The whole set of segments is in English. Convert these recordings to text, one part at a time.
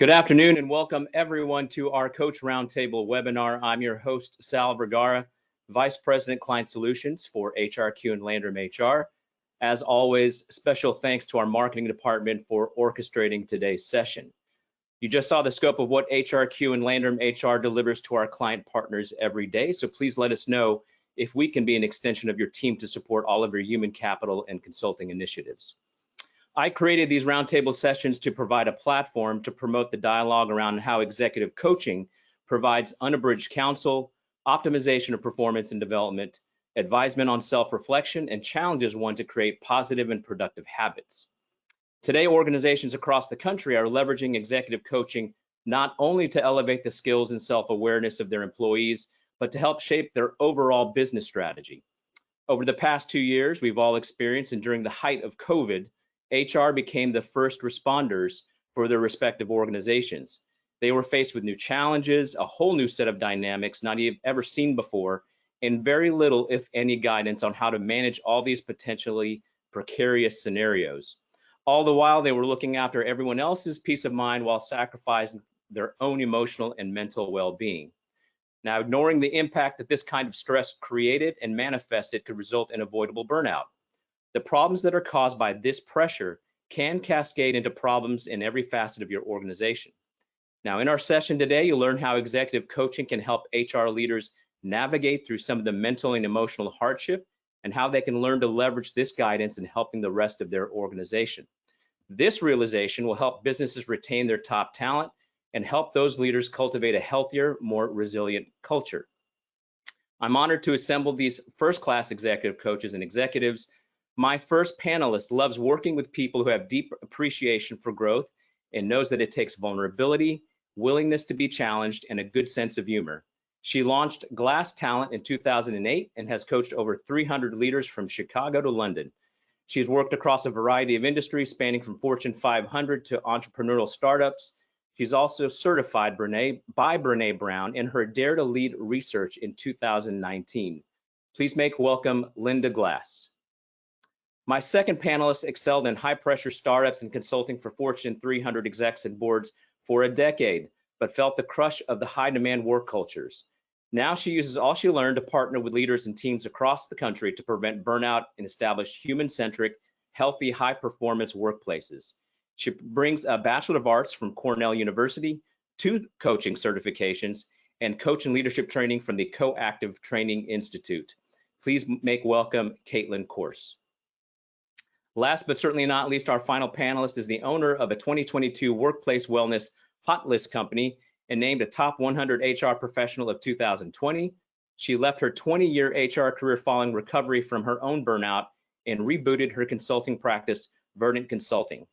Good afternoon and welcome everyone to our Coach Roundtable webinar. I'm your host, Sal Vergara, Vice President Client Solutions for HRQ and Landrum HR. As always, special thanks to our marketing department for orchestrating today's session. You just saw the scope of what HRQ and Landrum HR delivers to our client partners every day, so please let us know if we can be an extension of your team to support all of your human capital and consulting initiatives. I created these roundtable sessions to provide a platform to promote the dialogue around how executive coaching provides unabridged counsel, optimization of performance and development, advisement on self-reflection, and challenges one to create positive and productive habits. Today, organizations across the country are leveraging executive coaching not only to elevate the skills and self-awareness of their employees, but to help shape their overall business strategy. Over the past 2 years, we've all experienced, and during the height of COVID, HR became the first responders for their respective organizations. They were faced with new challenges, a whole new set of dynamics not ever seen before, and very little, if any, guidance on how to manage all these potentially precarious scenarios. All the while, they were looking after everyone else's peace of mind while sacrificing their own emotional and mental well-being. Now, ignoring the impact that this kind of stress created and manifested could result in avoidable burnout. The problems that are caused by this pressure can cascade into problems in every facet of your organization. Now, in our session today, you'll learn how executive coaching can help HR leaders navigate through some of the mental and emotional hardship and how they can learn to leverage this guidance in helping the rest of their organization. This realization will help businesses retain their top talent and help those leaders cultivate a healthier, more resilient culture. I'm honored to assemble these first-class executive coaches and executives. My first panelist loves working with people who have deep appreciation for growth and knows that it takes vulnerability, willingness to be challenged, and a good sense of humor. She launched Glass Talent in 2008 and has coached over 300 leaders from Chicago to London. She's worked across a variety of industries spanning from Fortune 500 to entrepreneurial startups. She's also certified by Brené Brown in her Dare to Lead research in 2019. Please make welcome Linda Glass. My second panelist excelled in high-pressure startups and consulting for Fortune 300 execs and boards for a decade, but felt the crush of the high-demand work cultures. Now she uses all she learned to partner with leaders and teams across the country to prevent burnout and establish human-centric, healthy, high-performance workplaces. She brings a Bachelor of Arts from Cornell University, 2 coaching certifications, and coach and leadership training from the Coactive Training Institute. Please make welcome Caitlin Corse. Last but certainly not least, our final panelist is the owner of a 2022 Workplace Wellness Hot List company and named a top 100 HR professional of 2020. She left her 20-year HR career following recovery from her own burnout and rebooted her consulting practice, Verdant Consulting.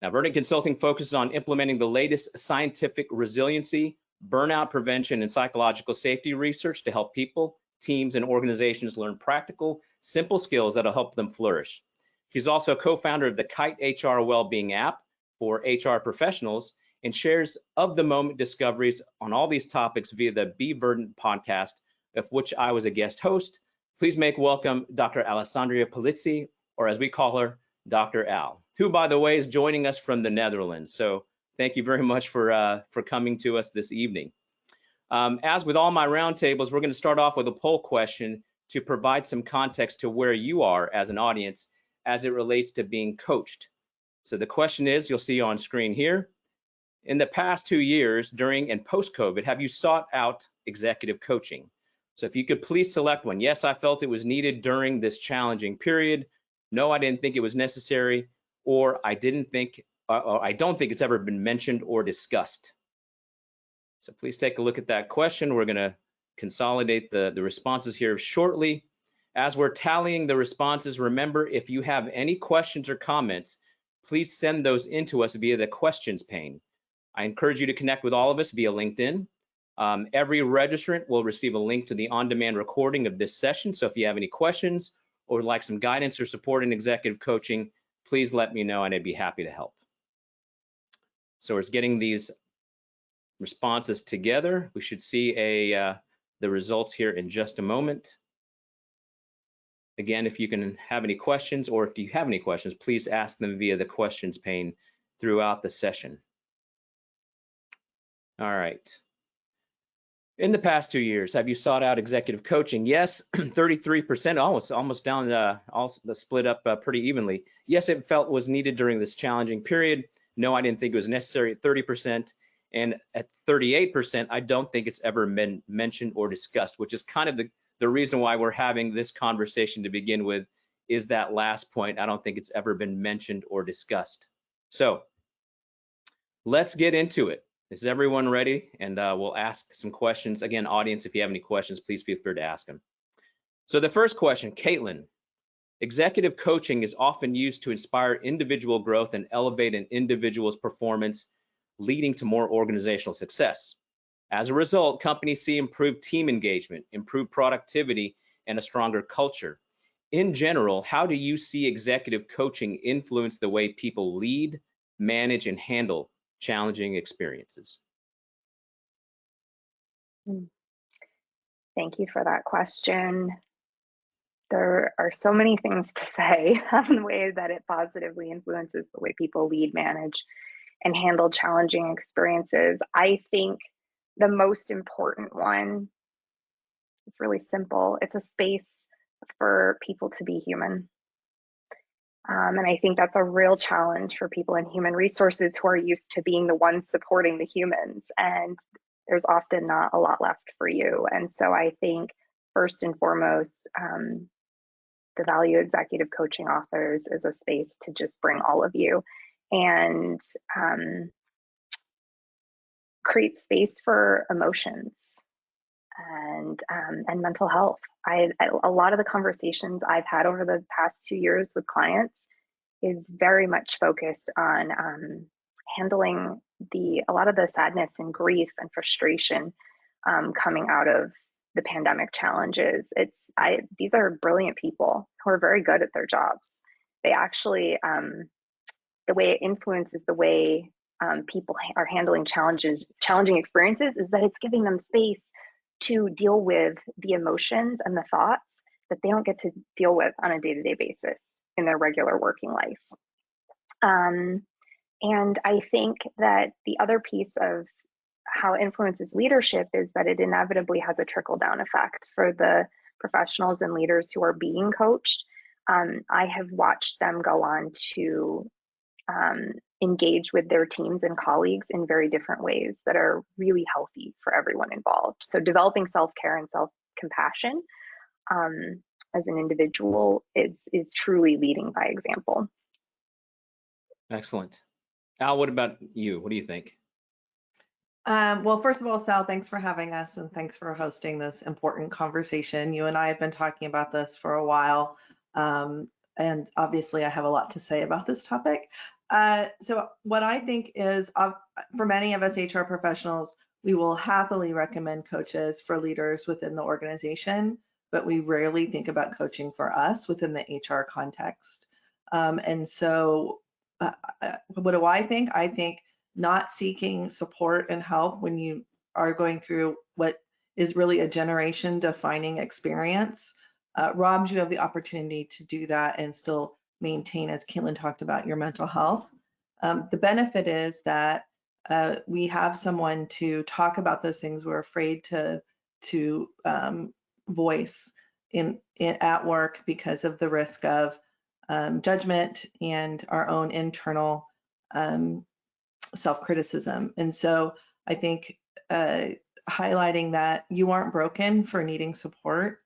Now, Verdant Consulting focuses on implementing the latest scientific resiliency, burnout prevention, and psychological safety research to help people, teams, and organizations learn practical, simple skills that'll help them flourish. She's also co-founder of the Kite HR Wellbeing app for HR professionals and shares of-the-moment discoveries on all these topics via the Be Verdant podcast, of which I was a guest host. Please make welcome Dr. Alessandria Polizzi, or as we call her, Dr. Al, who, by the way, is joining us from the Netherlands. So thank you very much for coming to us this evening. As with all my roundtables, we're going to start off with a poll question to provide some context to where you are as an audience as it relates to being coached. So the question is, you'll see on screen here, in the past 2 years, during and post-COVID, have you sought out executive coaching? So if you could please select one. Yes, I felt it was needed during this challenging period. No, I didn't think it was necessary, or I don't think it's ever been mentioned or discussed. So please take a look at that question. We're gonna consolidate the responses here shortly. As we're tallying the responses, remember, if you have any questions or comments, please send those into us via the questions pane. I encourage you to connect with all of us via LinkedIn. Every registrant will receive a link to the on-demand recording of this session. So if you have any questions or would like some guidance or support in executive coaching, please let me know and I'd be happy to help. So we're getting these responses together. We should see the results here in just a moment. Again, if you can have any questions, or if you have any questions, please ask them via the questions pane throughout the session. All right. In the past 2 years, have you sought out executive coaching? Yes, 33%, almost down, all split up pretty evenly. Yes, it felt was needed during this challenging period. No, I didn't think it was necessary at 30%. And at 38%, I don't think it's ever been mentioned or discussed, which is kind of the reason why we're having this conversation to begin with, is that last point. I don't think it's ever been mentioned or discussed. So let's get into it. Is everyone ready? And we'll ask some questions. Again, audience, if you have any questions, please feel free to ask them. So the first question, Caitlin, executive coaching is often used to inspire individual growth and elevate an individual's performance, leading to more organizational success. As a result, companies see improved team engagement, improved productivity, and a stronger culture. In general, how do you see executive coaching influence the way people lead, manage, and handle challenging experiences? Thank you for that question. There are so many things to say on the way that it positively influences the way people lead, manage, and handle challenging experiences. I think the most important one is really simple. It's a space for people to be human. And I think that's a real challenge for people in human resources who are used to being the ones supporting the humans. And there's often not a lot left for you. And so I think first and foremost, the value executive coaching offers is a space to just bring all of you and create space for emotions and mental health. A lot of the conversations I've had over the past 2 years with clients is very much focused on handling a lot of the sadness and grief and frustration coming out of the pandemic challenges. These are brilliant people who are very good at their jobs. They actually, the way it influences the way people are handling challenging experiences is that it's giving them space to deal with the emotions and the thoughts that they don't get to deal with on a day-to-day basis in their regular working life. And I think that the other piece of how it influences leadership is that it inevitably has a trickle-down effect for the professionals and leaders who are being coached. I have watched them go on to engage with their teams and colleagues in very different ways that are really healthy for everyone involved. So developing self-care and self-compassion as an individual is truly leading by example. Excellent. Al, what about you? What do you think? Well, first of all, Sal, thanks for having us and thanks for hosting this important conversation. You and I have been talking about this for a while, and obviously I have a lot to say about this topic. So what I think is, for many of us HR professionals, we will happily recommend coaches for leaders within the organization, but we rarely think about coaching for us within the HR context. And so what do I think? I think not seeking support and help when you are going through what is really a generation defining experience robs you of the opportunity to do that and still maintain, as Caitlin talked about, your mental health. The benefit is that we have someone to talk about those things we're afraid to voice at work because of the risk of judgment and our own internal self-criticism. And so I think highlighting that you aren't broken for needing support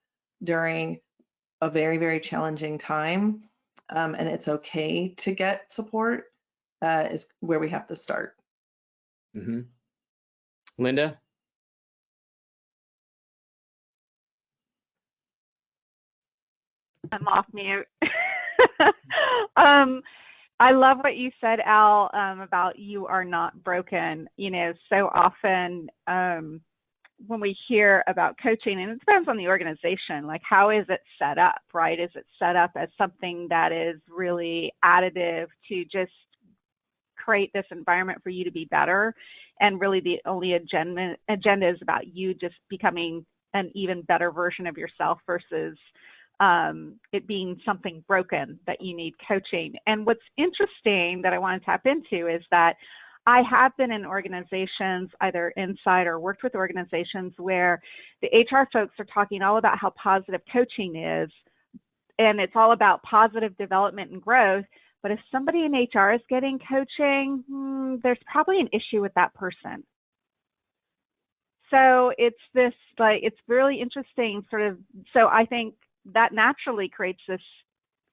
during a very, very challenging time, and it's okay to get support is where we have to start. Mm-hmm. Linda? I'm off mute. I love what you said, Al, about you are not broken. You know, so often when we hear about coaching, and it depends on the organization, like how is it set up, right? Is it set up as something that is really additive to just create this environment for you to be better? And really the only agenda is about you just becoming an even better version of yourself versus it being something broken that you need coaching. And what's interesting that I want to tap into is that I have been in organizations, either inside or worked with organizations, where the HR folks are talking all about how positive coaching is, and it's all about positive development and growth. But if somebody in HR is getting coaching, there's probably an issue with that person. So it's this, like, it's really interesting sort of, so I think that naturally creates this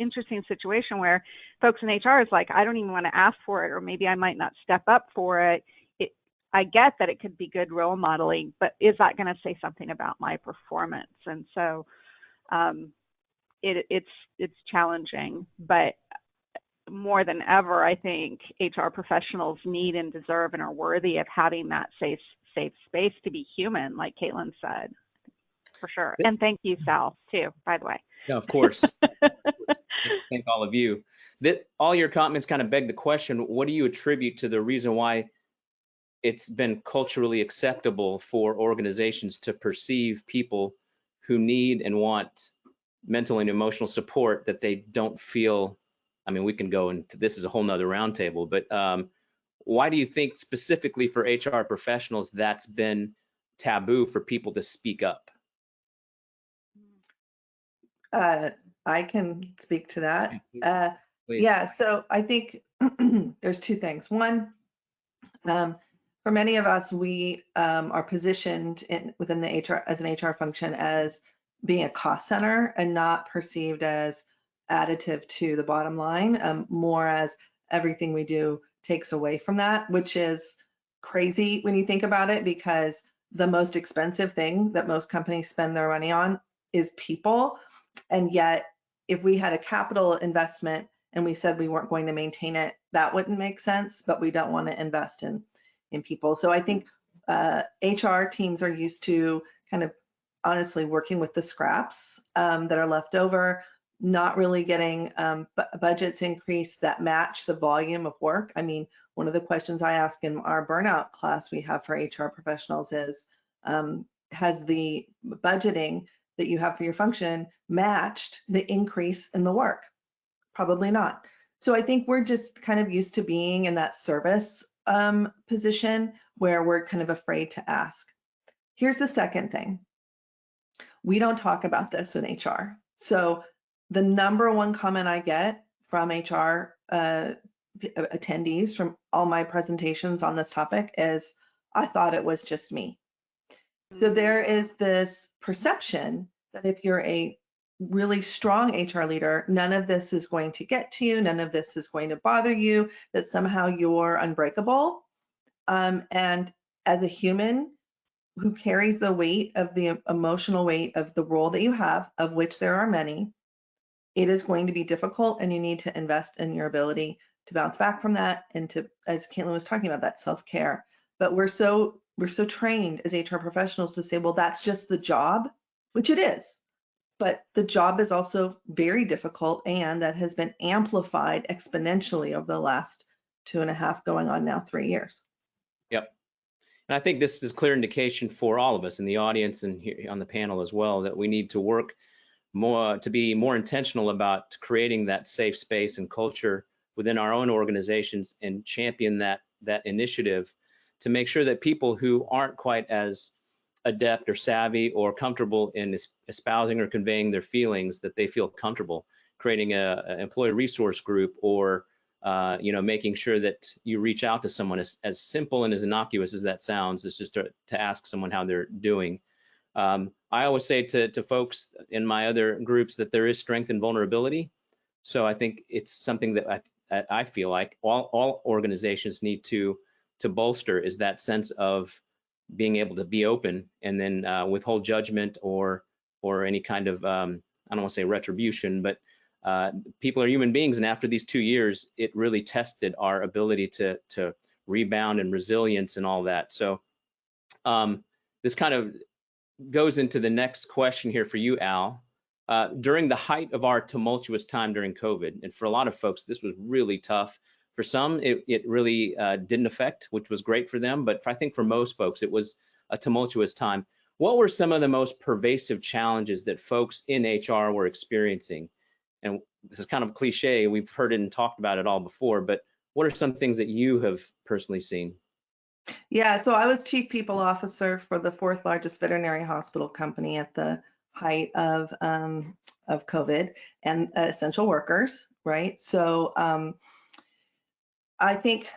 interesting situation where folks in HR is like, I don't even want to ask for it, or maybe I might not step up for it. I get that it could be good role modeling, but is that going to say something about my performance? And so it's challenging, but more than ever, I think HR professionals need and deserve and are worthy of having that safe space to be human, like Caitlin said, for sure. And thank you, Sal, too, by the way. No, of course. Thank all of you. All your comments kind of beg the question, what do you attribute to the reason why it's been culturally acceptable for organizations to perceive people who need and want mental and emotional support that they don't feel? I mean, we can go into this is a whole nother roundtable, but why do you think specifically for HR professionals that's been taboo for people to speak up? I can speak to that. Yeah, so I think there's two things. One, for many of us, we are positioned within the HR as an HR function as being a cost center and not perceived as additive to the bottom line, more as everything we do takes away from that, which is crazy when you think about it, because the most expensive thing that most companies spend their money on is people. And yet, if we had a capital investment and we said we weren't going to maintain it, that wouldn't make sense, but we don't want to invest in people. So I think HR teams are used to kind of honestly working with the scraps that are left over, not really getting budgets increased that match the volume of work. I mean, one of the questions I ask in our burnout class we have for HR professionals is, has the budgeting that you have for your function matched the increase in the work? Probably not. So I think we're just kind of used to being in that service position where we're kind of afraid to ask. Here's the second thing. We don't talk about this in HR. So the number one comment I get from HR attendees from all my presentations on this topic is, I thought it was just me. So there is this perception that if you're a really strong HR leader, none of this is going to get to you, none of this is going to bother you, that somehow you're unbreakable. And as a human who carries the weight of the emotional weight of the role that you have, of which there are many, it is going to be difficult, and you need to invest in your ability to bounce back from that and to, as Caitlin was talking about, that self-care. But we're so trained as HR professionals to say, well, that's just the job, which it is. But the job is also very difficult, and that has been amplified exponentially over the last 2.5 going on now 3 years. Yep. And I think this is clear indication for all of us in the audience and here on the panel as well, that we need to work more to be more intentional about creating that safe space and culture within our own organizations and champion that initiative to make sure that people who aren't quite as adept or savvy or comfortable in espousing or conveying their feelings, that they feel comfortable creating an employee resource group, or making sure that you reach out to someone. As simple and as innocuous as that sounds, is just to ask someone how they're doing. I always say to folks in my other groups that there is strength in vulnerability. So I think it's something that I feel like all organizations need to bolster, is that sense of being able to be open and then withhold judgment or any kind of I don't want to say retribution, but people are human beings, and after these 2 years, it really tested our ability to rebound and resilience and all that. So this kind of goes into the next question here for you, Al. During the height of our tumultuous time during COVID, and for a lot of folks, this was really tough. For some, it really didn't affect, which was great for them. But I think for most folks, it was a tumultuous time. What were some of the most pervasive challenges that folks in HR were experiencing? And this is kind of cliche. We've heard it and talked about it all before, but what are some things that you have personally seen? Yeah, so I was chief people officer for the fourth largest veterinary hospital company at the height of COVID and essential workers, right? So I think,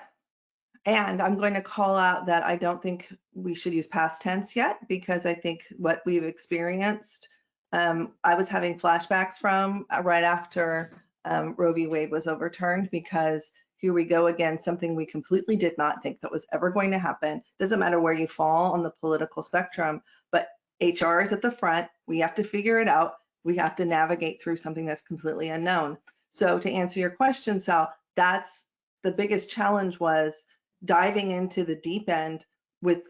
and I'm going to call out that I don't think we should use past tense yet, because I think what we've experienced, I was having flashbacks from right after Roe v. Wade was overturned, because here we go again, something we completely did not think that was ever going to happen. Doesn't matter where you fall on the political spectrum, but HR is at the front. We have to figure it out. We have to navigate through something that's completely unknown. So to answer your question, Sal, that's the biggest challenge, was diving into the deep end with,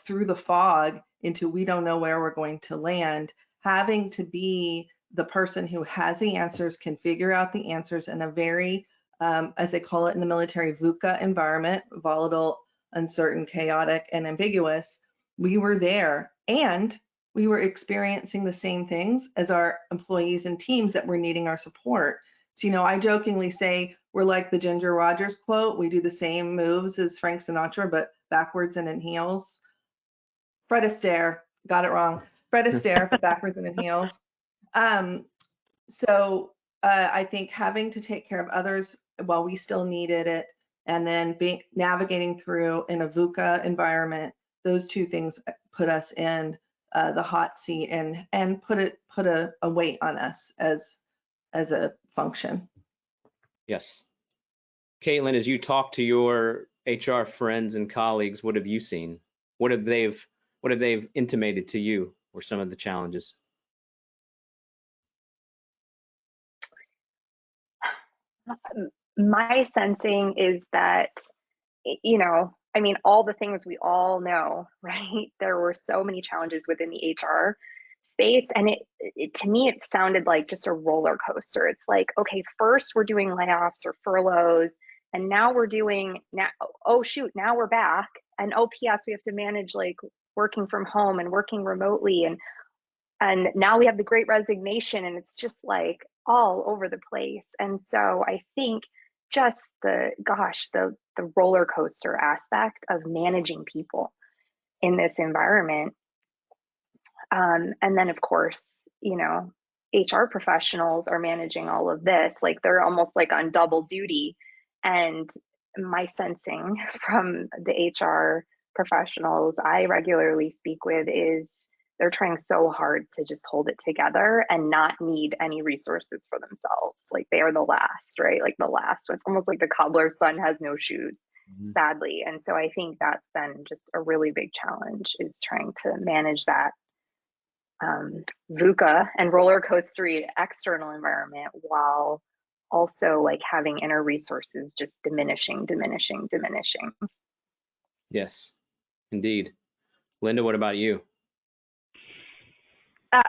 through the fog into we don't know where we're going to land, having to be the person who has the answers, can figure out the answers in a very, as they call it in the military, VUCA environment, volatile, uncertain, chaotic, and ambiguous. We were there, and we were experiencing the same things as our employees and teams that were needing our support. So, I jokingly say we're like the Ginger Rogers quote. We do the same moves as Frank Sinatra, but backwards and in heels. Fred Astaire, got it wrong. Fred Astaire, but backwards and in heels. So I think having to take care of others while we still needed it, and then navigating through in a VUCA environment, those two things put us in the hot seat and put a weight on us as a function. Yes. Caitlin, as you talk to your HR friends and colleagues, what have you seen? What have they've intimated to you were some of the challenges? My sensing is that, all the things we all know, right? There were so many challenges within the HR space, and it to me, it sounded like just a roller coaster. It's like, okay, first we're doing layoffs or furloughs, and now oh shoot, now we're back, and oh PS, we have to manage like working from home and working remotely, and now we have the great resignation, and it's just like all over the place. And so I think just the roller coaster aspect of managing people in this environment. And then of course, HR professionals are managing all of this, like they're almost like on double duty. And my sensing from the HR professionals I regularly speak with is they're trying so hard to just hold it together and not need any resources for themselves. Like they are the last, right? Like the last. It's almost like the cobbler's son has no shoes, sadly. And so I think that's been just a really big challenge, is trying to manage that VUCA and roller coastery external environment while also like having inner resources just diminishing. Yes, indeed. Linda, what about you?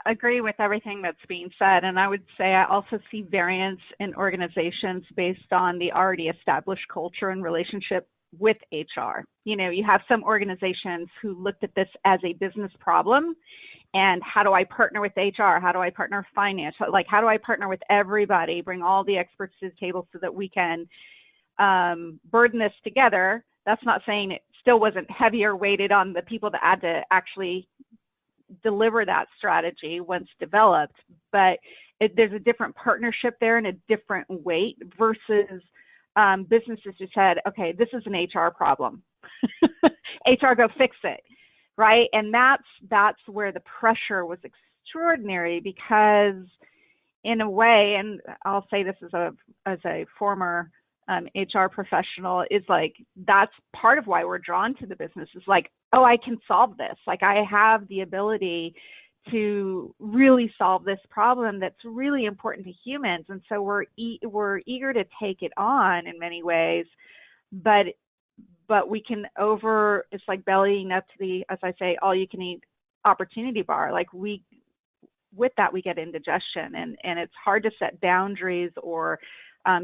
Agree with everything that's being said. And I would say I also see variance in organizations based on the already established culture and relationship with HR. You have some organizations who looked at this as a business problem, and how do I partner with HR? How do I partner with finance? Like, how do I partner with everybody, bring all the experts to the table so that we can burden this together? That's not saying it still wasn't heavier weighted on the people that had to actually deliver that strategy once developed, but there's a different partnership there and a different weight versus businesses who said, okay, this is an HR problem. HR, go fix it, right? And that's where the pressure was extraordinary, because in a way, and I'll say this as a former HR professional, is like, that's part of why we're drawn to the business, is like, oh, I can solve this. Like, I have the ability to really solve this problem that's really important to humans. And so we're eager to take it on in many ways, but we can it's like bellying up to the, as I say, all you can eat opportunity bar. Like with that, we get indigestion, and it's hard to set boundaries or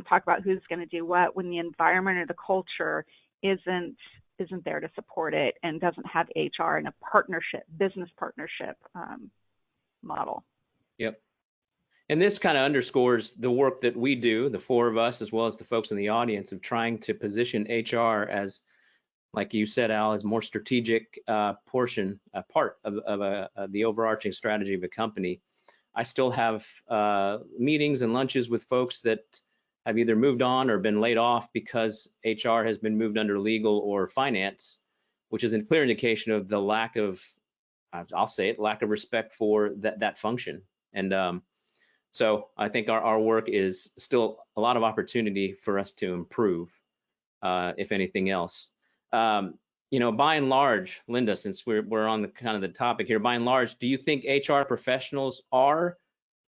talk about who's going to do what when the environment or the culture isn't there to support it and doesn't have HR in a business partnership model. Yep. And this kind of underscores the work that we do, the four of us, as well as the folks in the audience, of trying to position HR as, like you said, Al, as more strategic part of the overarching strategy of a company. I still have meetings and lunches with folks that have either moved on or been laid off because HR has been moved under legal or finance, which is a clear indication of the lack of, I'll say it, lack of respect for that function. And so I think our work is still a lot of opportunity for us to improve, if anything else. You know, by and large, Linda, since we're on the kind of the topic here, by and large, do you think HR professionals are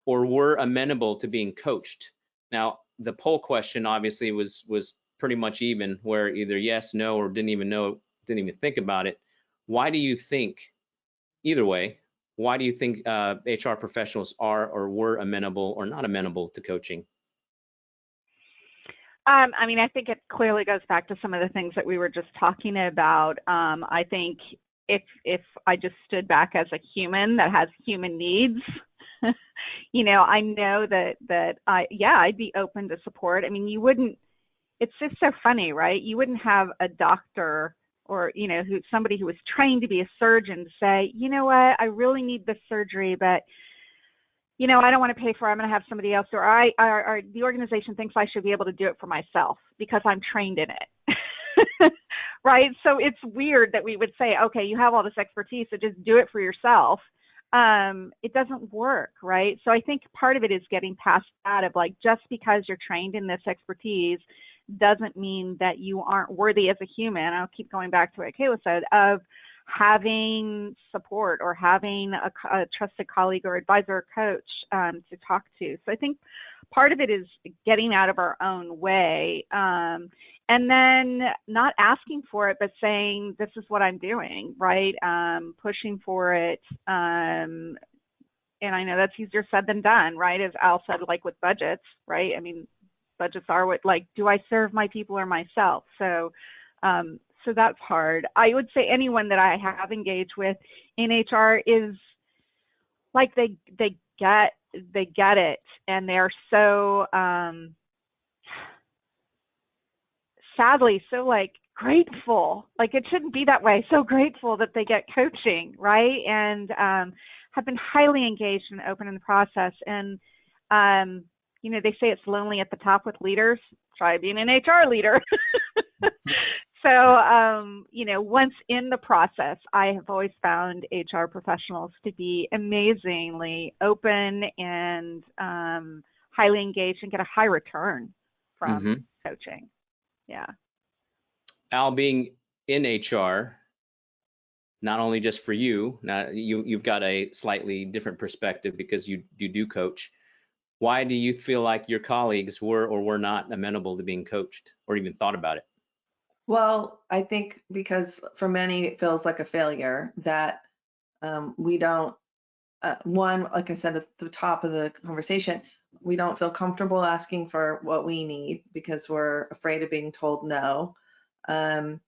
or were amenable to being coached? Now, the poll question obviously was pretty much even, where either yes, no, or didn't even think about it. Why do you think, either way, why do you think HR professionals are or were amenable or not amenable to coaching? I mean, I think it clearly goes back to some of the things that we were just talking about. I think if I just stood back as a human that has human needs, you know, I know that I'd be open to support. I mean, you wouldn't, it's just so funny, right? You wouldn't have a doctor or, you know, somebody who was trained to be a surgeon say, you know what, I really need this surgery, but, you know, I don't want to pay for it. I'm going to have somebody else, or the organization thinks I should be able to do it for myself because I'm trained in it. Right? So it's weird that we would say, okay, you have all this expertise, so just do it for yourself. It doesn't work, right? So I think part of it is getting past that of like, just because you're trained in this expertise doesn't mean that you aren't worthy as a human. I'll keep going back to what Kayla said, of having support or having a trusted colleague or advisor or coach to talk to. So I think part of it is getting out of our own way, and then not asking for it, but saying, this is what I'm doing, right? Pushing for it. And I know that's easier said than done, right? As Al said, like with budgets, right? I mean, budgets are what, like, do I serve my people or myself? So that's hard. I would say anyone that I have engaged with in HR is like, they get it, and they're so sadly so like grateful. Like, it shouldn't be that way. So grateful that they get coaching, right? And have been highly engaged and open in the process. And you know, they say it's lonely at the top with leaders. Try being an HR leader. So, you know, once in the process, I have always found HR professionals to be amazingly open and highly engaged and get a high return from coaching. Yeah. Al, being in HR, not only just for you, now you've got a slightly different perspective because you do coach. Why do you feel like your colleagues were or were not amenable to being coached or even thought about it? Well, I think because for many it feels like a failure that we don't, one, like I said at the top of the conversation, we don't feel comfortable asking for what we need because we're afraid of being told no. And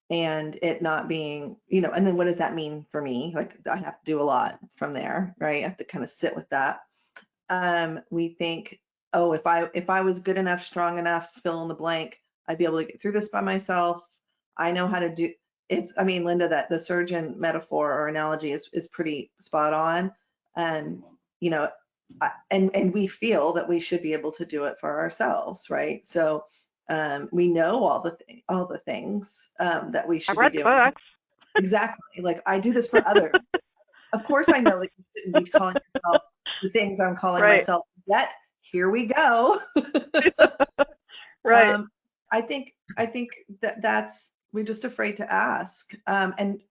it not being, you know, and then what does that mean for me? Like, I have to do a lot from there, right? I have to kind of sit with that. We think, oh, if I was good enough, strong enough, fill in the blank, I'd be able to get through this by myself. I know how to do it. I mean, Linda, that the surgeon metaphor or analogy is pretty spot on. And, you know, and we feel that we should be able to do it for ourselves, right? So we know all the things that we should be doing. Books. Exactly. Like, I do this for others. Of course, I know that you shouldn't be calling yourself the things I'm calling myself. Yet here we go. Right. I think that's we're just afraid to ask. And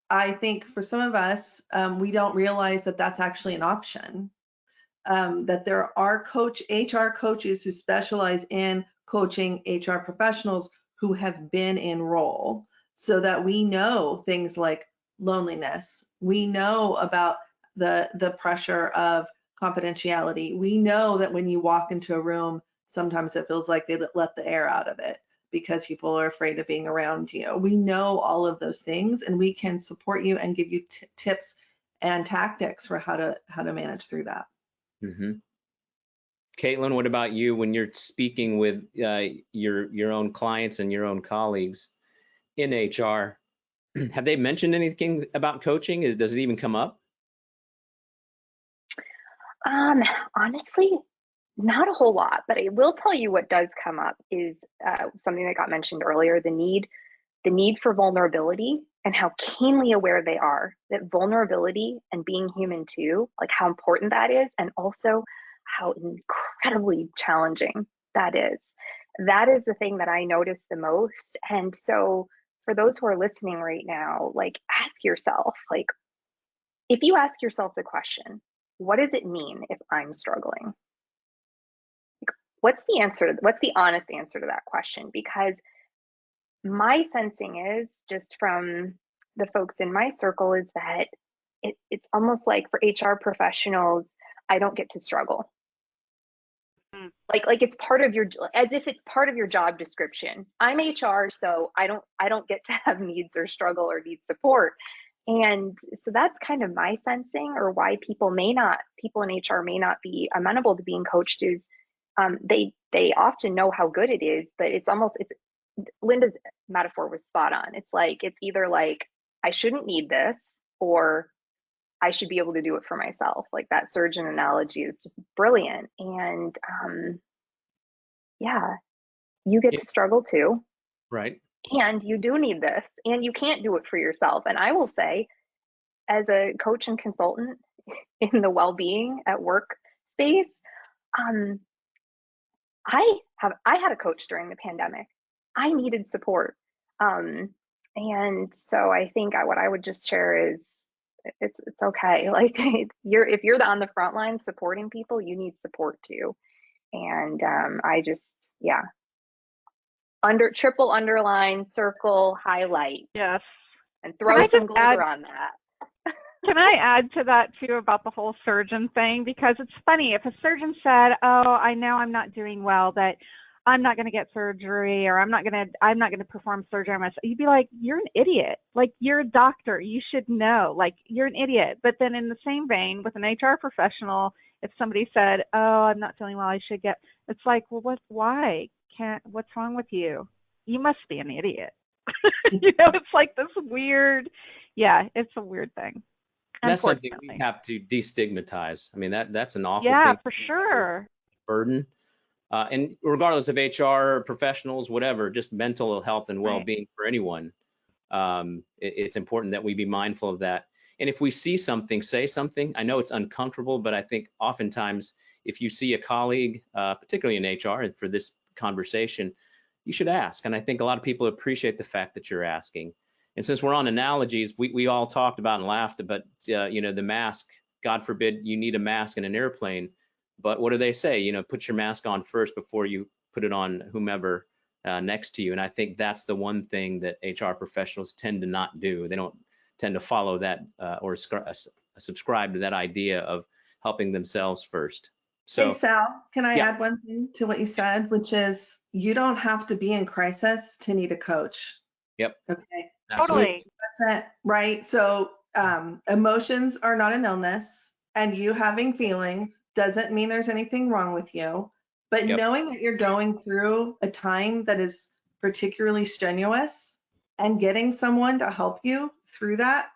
I think for some of us, we don't realize that that's actually an option. That there are HR coaches who specialize in coaching HR professionals who have been in role, so that we know things like loneliness. We know about the pressure of confidentiality. We know that when you walk into a room, sometimes it feels like they let the air out of it because people are afraid of being around you. We know all of those things, and we can support you and give you tips and tactics for how to manage through that. Mm-hmm. Caitlin, what about you when you're speaking with your own clients and your own colleagues in HR? Have they mentioned anything about coaching? Does it even come up? Honestly, not a whole lot, but I will tell you what does come up is something that got mentioned earlier, the need for vulnerability, and how keenly aware they are that vulnerability and being human too, like how important that is, and also how incredibly challenging that is. That is the thing that I notice the most. And so for those who are listening right now, like ask yourself, like if you ask yourself the question, what does it mean if I'm struggling? What's the honest answer to that question? Because my sensing is, just from the folks in my circle, is that it's almost like for HR professionals, I don't get to struggle. Like it's part of your, as if it's part of your job description. I'm HR, so I don't get to have needs or struggle or need support. And so that's kind of my sensing, or why people in HR may not be amenable to being coached, is they often know how good it is, but it's Linda's metaphor was spot on. It's either like, I shouldn't need this, or I should be able to do it for myself. Like that surgeon analogy is just brilliant. And yeah, you get to struggle too. Right. And you do need this, and you can't do it for yourself. And I will say, as a coach and consultant in the well-being at work space, I had a coach during the pandemic. I needed support. And so I think what I would just share is it's okay. Like if you're on the front line supporting people, you need support too. And triple underline, circle, highlight. Yes. And throw some glitter on that. Can I add to that too about the whole surgeon thing? Because it's funny, if a surgeon said, "Oh, I know I'm not doing well, that I'm not going to get surgery, or I'm not going to perform surgery on myself," you'd be like, "You're an idiot. Like, you're a doctor. You should know. Like, you're an idiot." But then in the same vein, with an HR professional, if somebody said, "Oh, I'm not feeling well, I should get," it's like, well, why? What's wrong with you? You must be an idiot. It's like this weird, it's a weird thing. That's something we have to destigmatize. I mean, that's an awful thing. Yeah, for sure. Burden. And regardless of HR professionals, whatever, just mental health and well-being for anyone, it's important that we be mindful of that. And if we see something, say something. I know it's uncomfortable, but I think oftentimes if you see a colleague, particularly in HR, and for this conversation, you should ask. And I think a lot of people appreciate the fact that you're asking. And since we're on analogies, we all talked about and laughed about, the mask. God forbid you need a mask in an airplane. But what do they say? Put your mask on first before you put it on whomever next to you. And I think that's the one thing that HR professionals tend to not do. They don't tend to follow that or subscribe to that idea of helping themselves first. So, hey, Sal, can I add one thing to what you said, which is you don't have to be in crisis to need a coach. Yep. Okay. Totally. Right. So emotions are not an illness, and you having feelings doesn't mean there's anything wrong with you. But knowing that you're going through a time that is particularly strenuous and getting someone to help you through that,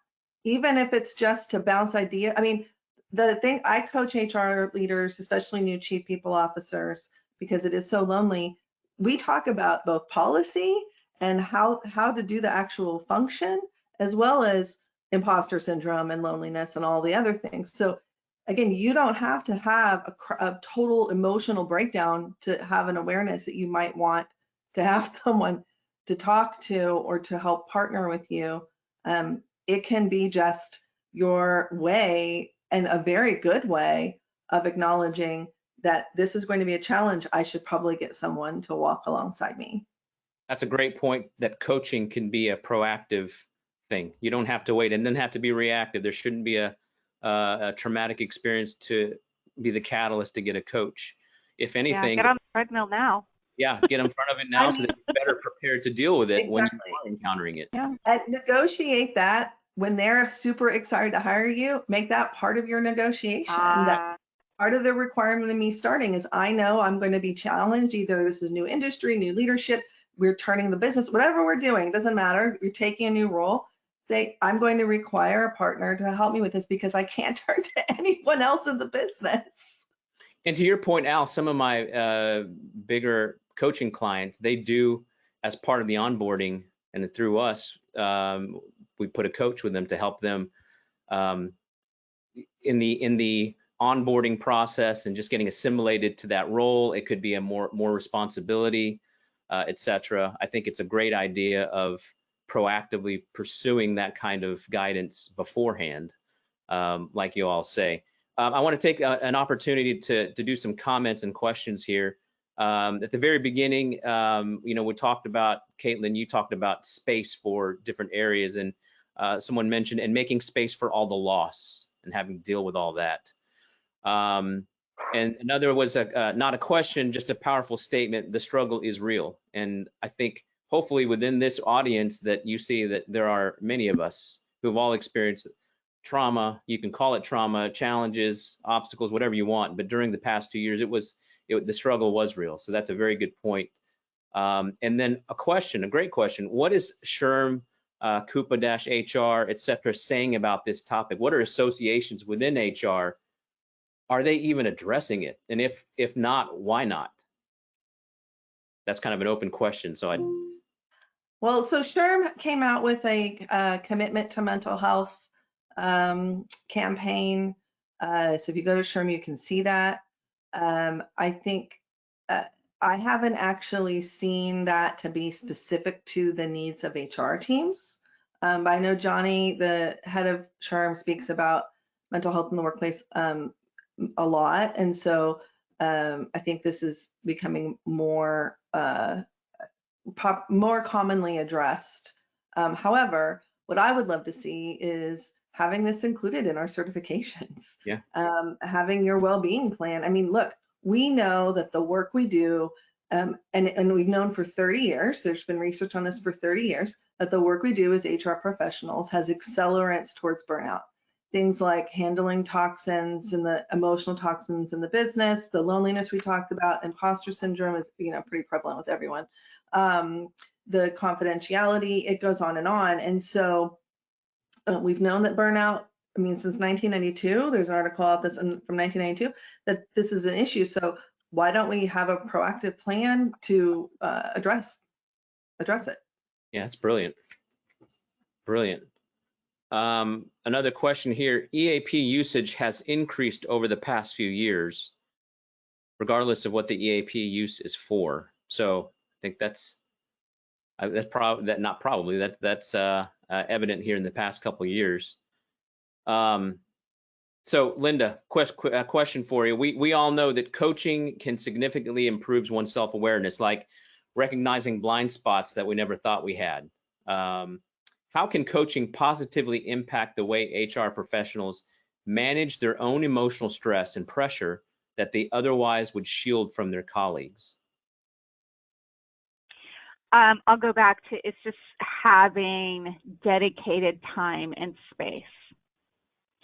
even if it's just to bounce ideas. I mean, the thing, I coach HR leaders, especially new chief people officers, because it is so lonely. We talk about both policy and how to do the actual function, as well as imposter syndrome and loneliness and all the other things. So again, you don't have to have a total emotional breakdown to have an awareness that you might want to have someone to talk to or to help partner with you. It can be just your way, and a very good way, of acknowledging that this is going to be a challenge. I should probably get someone to walk alongside me. That's a great point, that coaching can be a proactive thing. You don't have to wait, and doesn't have to be reactive. There shouldn't be a traumatic experience to be the catalyst to get a coach. If anything, get on the treadmill now. Yeah, get in front of it now so that you're better prepared to deal with it when you are encountering it. Yeah. And negotiate that when they're super excited to hire you, make that part of your negotiation. That Ah, part of the requirement of me starting is I know I'm going to be challenged. Either this is new industry, new leadership, we're turning the business, whatever we're doing, doesn't matter. You're taking a new role. Say, I'm going to require a partner to help me with this because I can't turn to anyone else in the business. And to your point, Al, some of my bigger coaching clients, they do, as part of the onboarding and through us, we put a coach with them to help them in the onboarding process and just getting assimilated to that role. It could be a more responsibility, etc. I think it's a great idea of proactively pursuing that kind of guidance beforehand, like you all say. I want to take an opportunity to do some comments and questions here. At the very beginning, we talked about, Caitlin, you talked about space for different areas, and someone mentioned, and making space for all the loss and having to deal with all that. And another was not a question, just a powerful statement. The struggle is real. And I think hopefully within this audience that you see that there are many of us who've all experienced trauma. You can call it trauma, challenges, obstacles, whatever you want. But during the past 2 years, the struggle was real. So that's a very good point. And then a great question. What is SHRM, Coupa-HR, et cetera, saying about this topic? What are associations within HR? Are they even addressing it? And if not, why not? That's kind of an open question. So Well, so SHRM came out with a commitment to mental health campaign. So if you go to SHRM, you can see that. I think I haven't actually seen that to be specific to the needs of HR teams. But I know Johnny, the head of SHRM, speaks about mental health in the workplace a lot. And so I think this is becoming more commonly addressed. However, what I would love to see is having this included in our certifications. Yeah. Having your well-being plan. I mean, look, we know that the work we do, and we've known for 30 years, there's been research on this for 30 years, that the work we do as HR professionals has accelerants towards burnout. Things like handling toxins and the emotional toxins in the business, the loneliness we talked about, imposter syndrome is pretty prevalent with everyone. The confidentiality, it goes on. And so we've known that burnout, since 1992, there's an article out this from 1992 that this is an issue. So why don't we have a proactive plan to address it? Yeah, it's brilliant. Brilliant. Another question here. EAP usage has increased over the past few years, regardless of what the EAP use is for. So I think that's evident here in the past couple of years. So Linda, question for you. We all know that coaching can significantly improve one's self-awareness, like recognizing blind spots that we never thought we had. How can coaching positively impact the way HR professionals manage their own emotional stress and pressure that they otherwise would shield from their colleagues? I'll go back to, it's just having dedicated time and space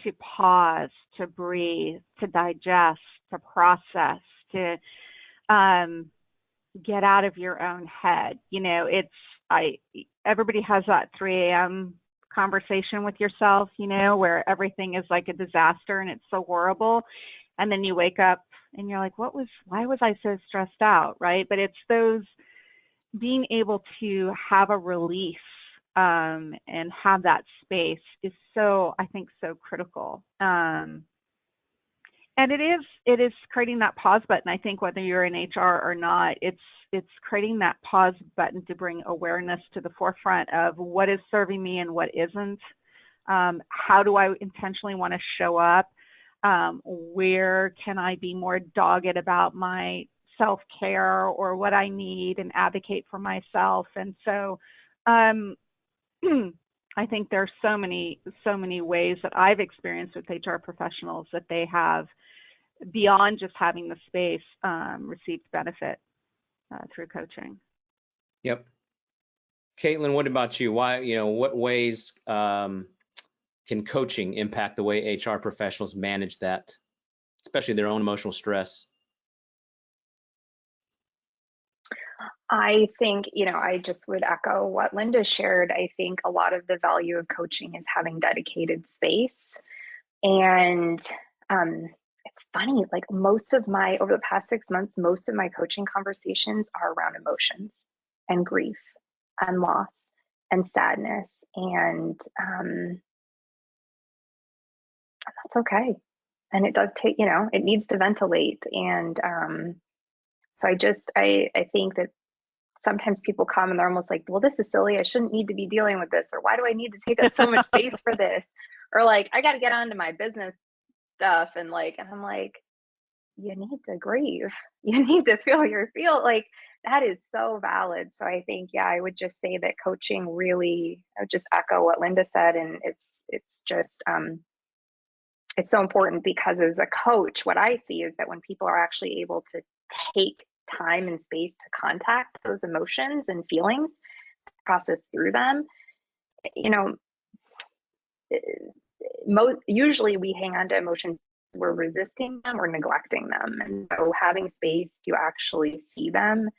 to pause, to breathe, to digest, to process, to get out of your own head. Everybody has that 3 a.m. conversation with yourself, where everything is like a disaster and it's so horrible. And then you wake up and you're like, why was I so stressed out, right? But it's those being able to have a release and have that space is I think so critical. And it is creating that pause button. I think whether you're in HR or not, it's creating that pause button to bring awareness to the forefront of what is serving me and what isn't. How do I intentionally want to show up? Where can I be more dogged about my self-care or what I need and advocate for myself? And so I think there's so many ways that I've experienced with HR professionals that they have, beyond just having the space, received benefit through coaching. Yep. Caitlin, what about you? Why, what ways can coaching impact the way HR professionals manage that, especially their own emotional stress? I think, I just would echo what Linda shared. I think a lot of the value of coaching is having dedicated space. And it's funny, like over the past 6 months, most of my coaching conversations are around emotions and grief and loss and sadness. And that's okay. And it does take, it needs to ventilate. And so I think that sometimes people come and they're almost like, well, this is silly. I shouldn't need to be dealing with this. Or why do I need to take up so much space for this? Or like, I got to get on to my business stuff. And I'm like, you need to grieve. You need to feel like that is so valid. So I think, I would just say that coaching really, I would just echo what Linda said. And it's just, it's so important because as a coach, what I see is that when people are actually able to take time and space to contact those emotions and feelings, process through them, usually we hang on to emotions, we're resisting them or neglecting them. And so having space to actually see them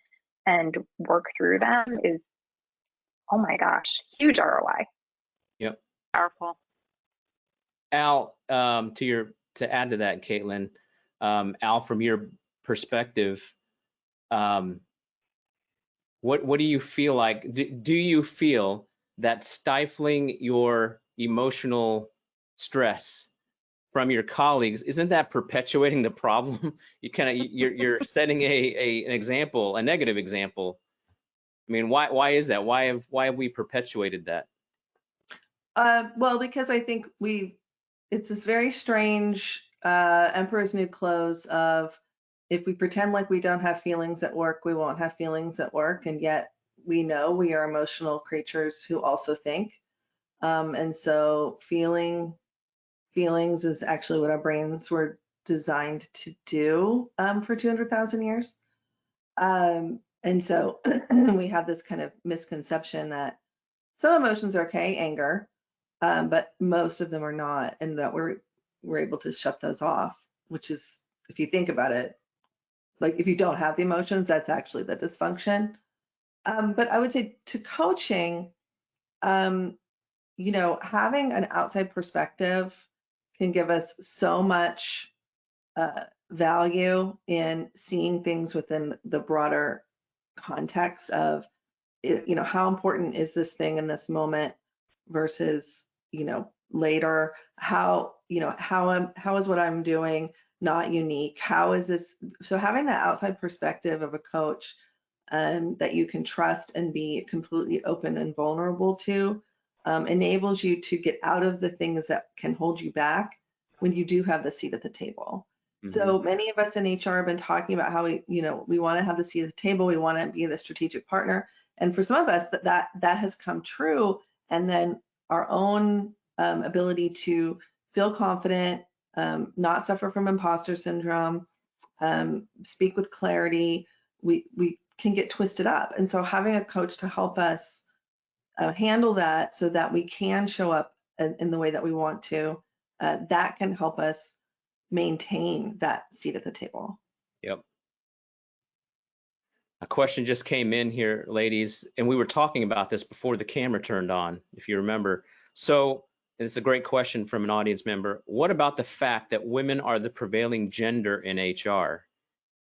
and work through them is, oh my gosh, huge ROI. Yep. Powerful. Al, to add to that, Caitlin, Al, from your perspective, what do you feel like? Do you feel that stifling your emotional stress from your colleagues, isn't that perpetuating the problem? You're setting an example, a negative example. I mean, why is that? Why have we perpetuated that? Well, because I think it's this very strange emperor's new clothes of, if we pretend like we don't have feelings at work, we won't have feelings at work. And yet we know we are emotional creatures who also think. And so feelings is actually what our brains were designed to do for 200,000 years. And so we have this kind of misconception that some emotions are okay, anger, but most of them are not, and that we're able to shut those off, which is, if you think about it, like if you don't have the emotions, that's actually the dysfunction. But I would say to coaching, having an outside perspective can give us so much value in seeing things within the broader context of, how important is this thing in this moment versus, later, how is what I'm doing not unique? How is this? So having that outside perspective of a coach that you can trust and be completely open and vulnerable to enables you to get out of the things that can hold you back when you do have the seat at the table. Mm-hmm. So many of us in HR have been talking about how we want to have the seat at the table. We want to be the strategic partner. And for some of us, that has come true. And then our own ability to feel confident, not suffer from imposter syndrome, speak with clarity, we can get twisted up. And so having a coach to help us handle that so that we can show up in the way that we want to, that can help us maintain that seat at the table. Yep. A question just came in here, ladies, and we were talking about this before the camera turned on, if you remember. So it's a great question from an audience member. What about the fact that women are the prevailing gender in HR,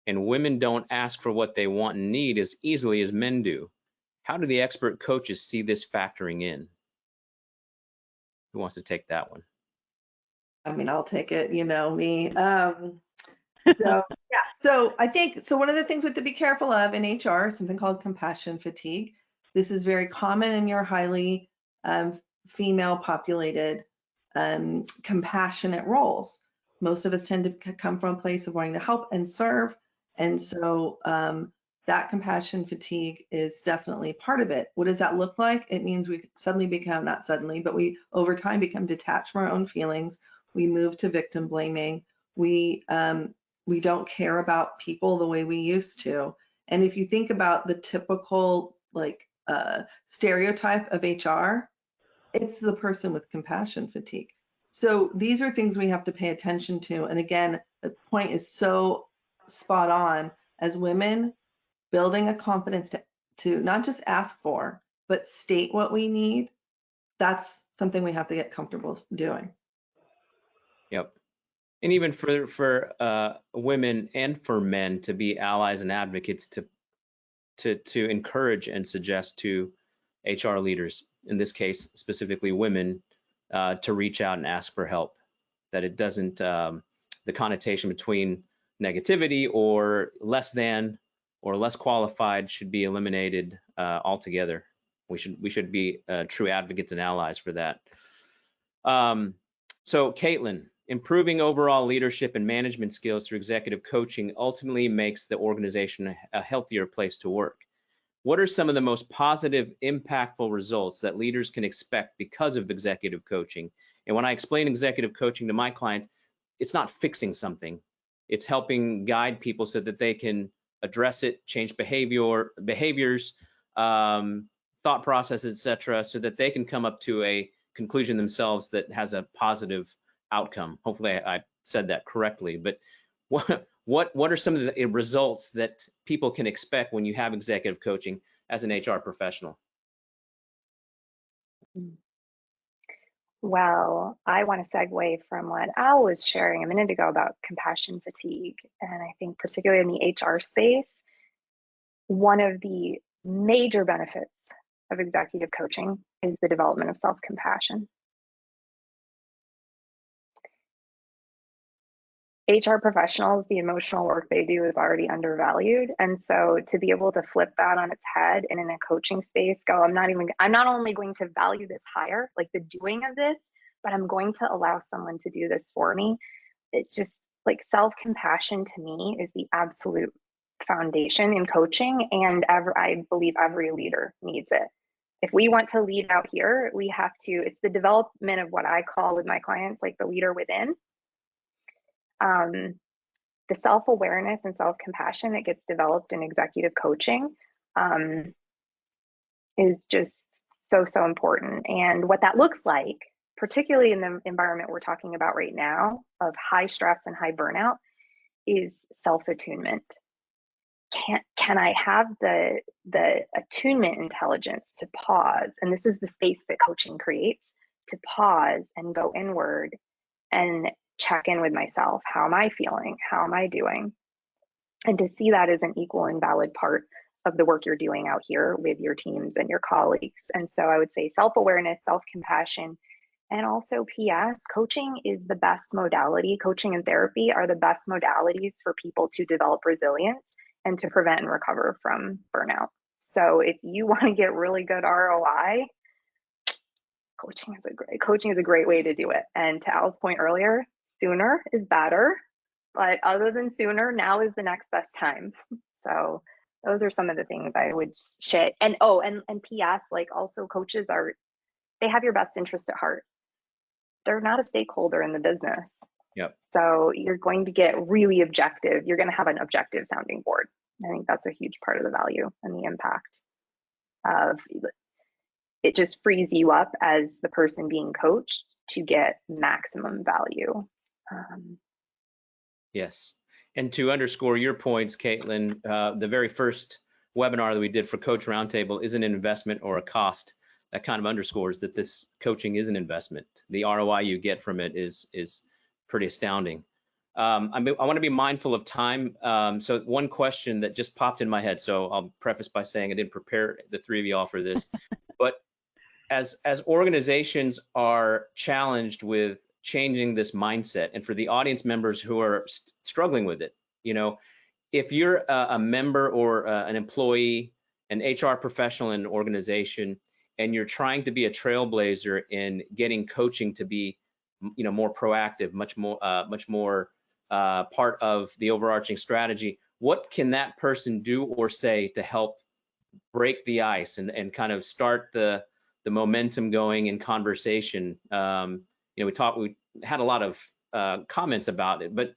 and women don't ask for what they want and need as easily as men do? How do the expert coaches see this factoring in? Who wants to take that one? I mean, I'll take it, me. So I think, one of the things we have to be careful of in HR is something called compassion fatigue. This is very common in your highly female populated compassionate roles. Most of us tend to come from a place of wanting to help and serve. And so that compassion fatigue is definitely part of it. What does that look like? It means we suddenly become, not suddenly, but we over time become detached from our own feelings. We move to victim blaming. We don't care about people the way we used to. And if you think about the typical stereotype of HR, it's the person with compassion fatigue. So these are things we have to pay attention to. And again, the point is so spot on. As women, building a confidence to not just ask for, but state what we need, that's something we have to get comfortable doing. Yep. And even for women and for men to be allies and advocates to encourage and suggest to HR leaders, in this case specifically women, to reach out and ask for help. That it doesn't the connotation between negativity or less than or less qualified should be eliminated altogether. We should be true advocates and allies for that. So Caitlin, improving overall leadership and management skills through executive coaching ultimately makes the organization a healthier place to work. What are some of the most positive, impactful results that leaders can expect because of executive coaching? And when I explain executive coaching to my clients, it's not fixing something. It's helping guide people so that they can address it, change behaviors, thought processes, etc., so that they can come up to a conclusion themselves that has a positive outcome. Hopefully I said that correctly, but what are some of the results that people can expect when you have executive coaching as an HR professional? Well, I want to segue from what Al was sharing a minute ago about compassion fatigue. And I think particularly in the HR space, one of the major benefits of executive coaching is the development of self-compassion. HR professionals, the emotional work they do is already undervalued. And so to be able to flip that on its head and in a coaching space go, I'm not only going to value this higher, like the doing of this, but I'm going to allow someone to do this for me. It's just like self-compassion to me is the absolute foundation in coaching. And I believe every leader needs it. If we want to lead out here, we have to, it's the development of what I call with my clients, like the leader within. The self-awareness and self-compassion that gets developed in executive coaching is just so important. And what that looks like, particularly in the environment we're talking about right now of high stress and high burnout, is self-attunement. Can I have the attunement intelligence to pause? And this is the space that coaching creates, to pause and go inward and check in with myself. How am I feeling? How am I doing? And to see that as an equal and valid part of the work you're doing out here with your teams and your colleagues. And so I would say self-awareness, self-compassion, and also PS, coaching is the best modality. Coaching and therapy are the best modalities for people to develop resilience and to prevent and recover from burnout. So if you want to get really good ROI, coaching is a great way to do it. And to Al's point earlier, sooner is better, but other than sooner, now is the next best time. So those are some of the things I would share. And PS, like also coaches they have your best interest at heart. They're not a stakeholder in the business. Yep. So you're going to get really objective. You're going to have an objective sounding board. I think that's a huge part of the value and the impact of it. Just frees you up as the person being coached to get maximum value. Yes. And to underscore your points, Caitlin, the very first webinar that we did for Coach Roundtable isn't an investment or a cost. That kind of underscores that this coaching is an investment. The ROI you get from it is pretty astounding. I want to be mindful of time. So one question that just popped in my head. So I'll preface by saying I didn't prepare the three of you all for this, but as organizations are challenged with changing this mindset, and for the audience members who are struggling with it, if you're a member or an employee, an HR professional in an organization, and you're trying to be a trailblazer in getting coaching to be, more proactive, much more part of the overarching strategy, what can that person do or say to help break the ice and kind of start the momentum going in conversation? We had a lot of comments about it, but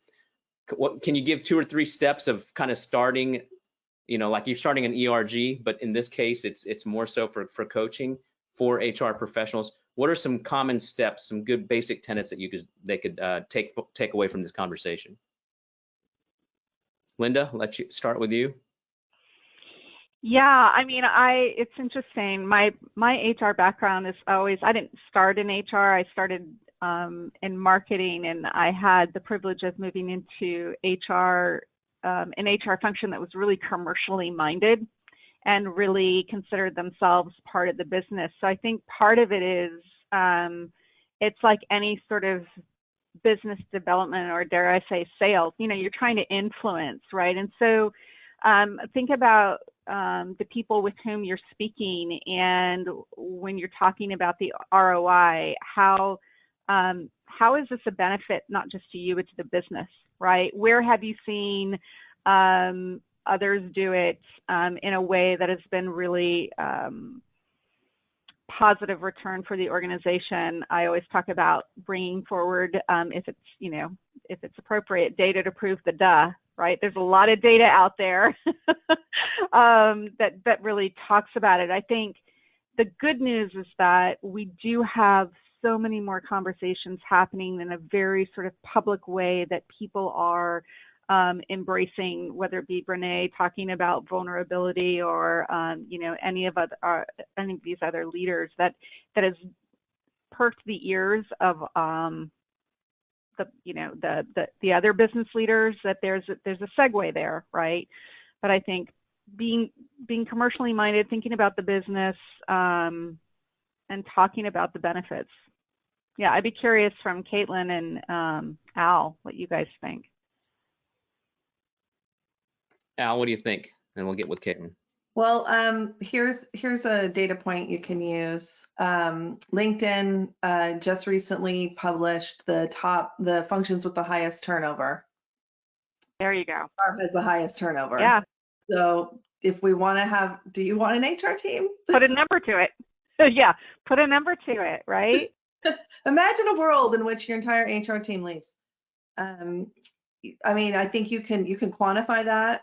what can you give 2 or 3 steps of kind of starting, like you're starting an ERG, but in this case, it's more so for coaching for HR professionals. What are some common steps, some good basic tenets that they could take away from this conversation? Linda, let's start with you. Yeah, I mean, it's interesting. My HR background is always, I didn't start in HR. I started in marketing, and I had the privilege of moving into HR, an HR function that was really commercially minded and really considered themselves part of the business. So I think part of it is, it's like any sort of business development, or dare I say sales, you're trying to influence, right? And so think about the people with whom you're speaking, and when you're talking about the ROI, how is this a benefit not just to you, but to the business, right? Where have you seen others do it in a way that has been really positive return for the organization? I always talk about bringing forward, if it's appropriate, data to prove the duh, right? There's a lot of data out there that really talks about it. I think the good news is that we do have so many more conversations happening in a very sort of public way that people are embracing, whether it be Brene talking about vulnerability, or any of these other leaders, that has perked the ears of the other business leaders, that there's a segue there, right? But I think being commercially minded, thinking about the business, and talking about the benefits. Yeah, I'd be curious from Caitlin and Al what you guys think. Al, what do you think? And we'll get with Caitlin. Well, here's a data point you can use. LinkedIn just recently published the functions with the highest turnover. There you go. Has the highest turnover. Yeah. So if we want to have, do you want an HR team? Put a number to it. Yeah, put a number to it, right? Imagine a world in which your entire HR team leaves. I mean, I think you can quantify that,